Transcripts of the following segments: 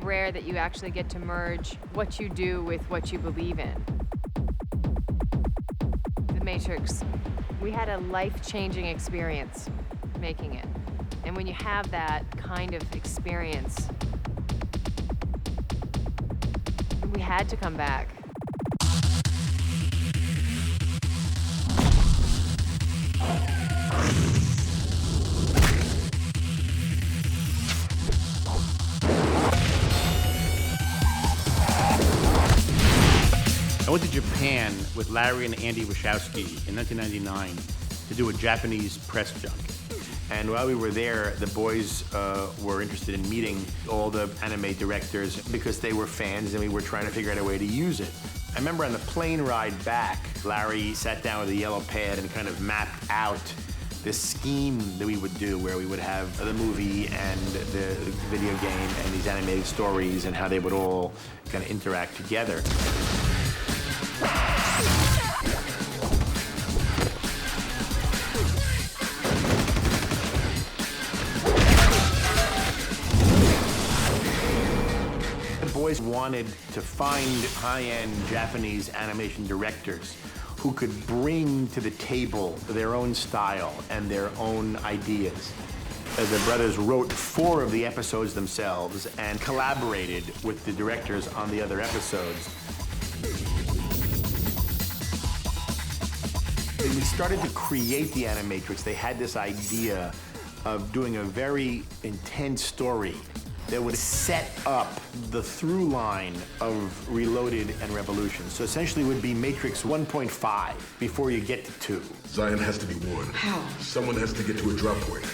rare that you actually get to merge what you do with what you believe in. The Matrix, we had a life-changing experience making it. And when you have that kind of experience, we had to come back. I went to Japan with Larry and Andy Wachowski in 1999 to do a Japanese press junket. And while we were there, the boys were interested in meeting all the anime directors because they were fans and we were trying to figure out a way to use it. I remember on the plane ride back, Larry sat down with a yellow pad and kind of mapped out this scheme that we would do where we would have the movie and the video game and these animated stories and how they would all kind of interact together. The boys wanted to find high-end Japanese animation directors who could bring to the table their own style and their own ideas. The brothers wrote 4 of the episodes themselves and collaborated with the directors on the other episodes. When we started to create the Animatrix, they had this idea of doing a very intense story that would set up the through line of Reloaded and Revolution. So essentially it would be Matrix 1.5 before you get to 2. Zion has to be warned. How? Someone has to get to a drop point.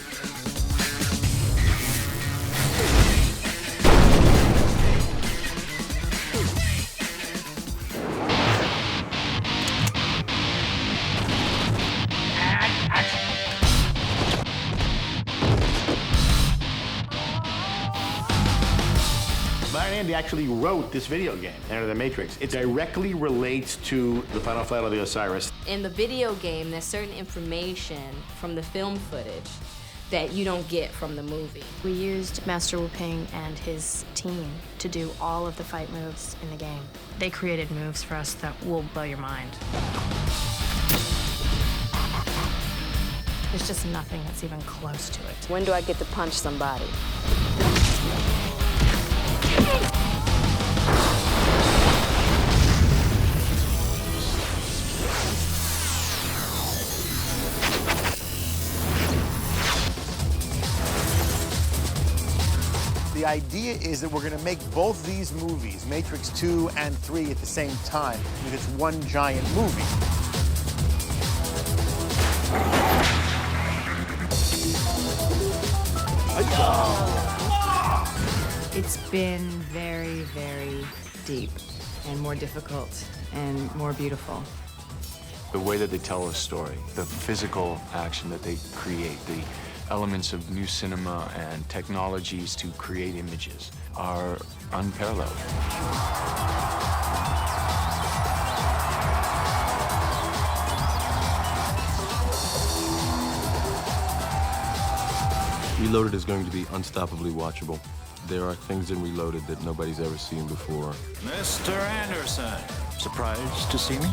Andy actually wrote this video game, Enter the Matrix. It directly relates to the Final Flight of the Osiris. In the video game, there's certain information from the film footage that you don't get from the movie. We used Master Wu Ping and his team to do all of the fight moves in the game. They created moves for us that will blow your mind. There's just nothing that's even close to it. When do I get to punch somebody? The idea is that we're going to make both these movies, Matrix 2 and 3, at the same time, with it's one giant movie. It's been very, very deep and more difficult and more beautiful. The way that they tell a story, the physical action that they create, the elements of new cinema and technologies to create images are unparalleled. Reloaded is going to be unstoppably watchable. There are things in Reloaded that nobody's ever seen before. Mr. Anderson, surprised to see me?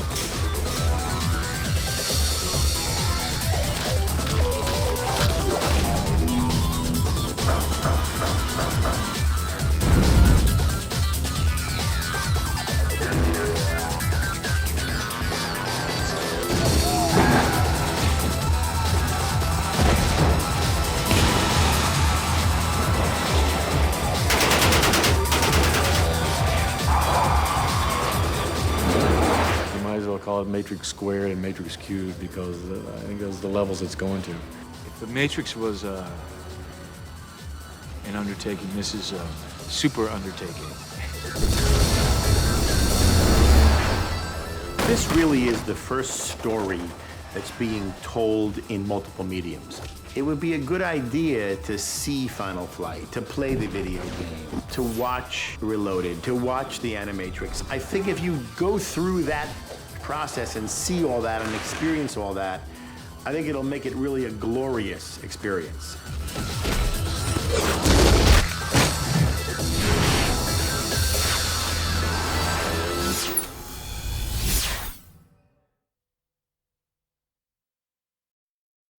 Call it Matrix Squared and Matrix Cubed because I think those are the levels it's going to. If the Matrix was an undertaking, this is a super undertaking. This really is the first story that's being told in multiple mediums. It would be a good idea to see Final Flight, to play the video game, to watch Reloaded, to watch the Animatrix. I think if you go through that process and see all that and experience all that, I think it'll make it really a glorious experience.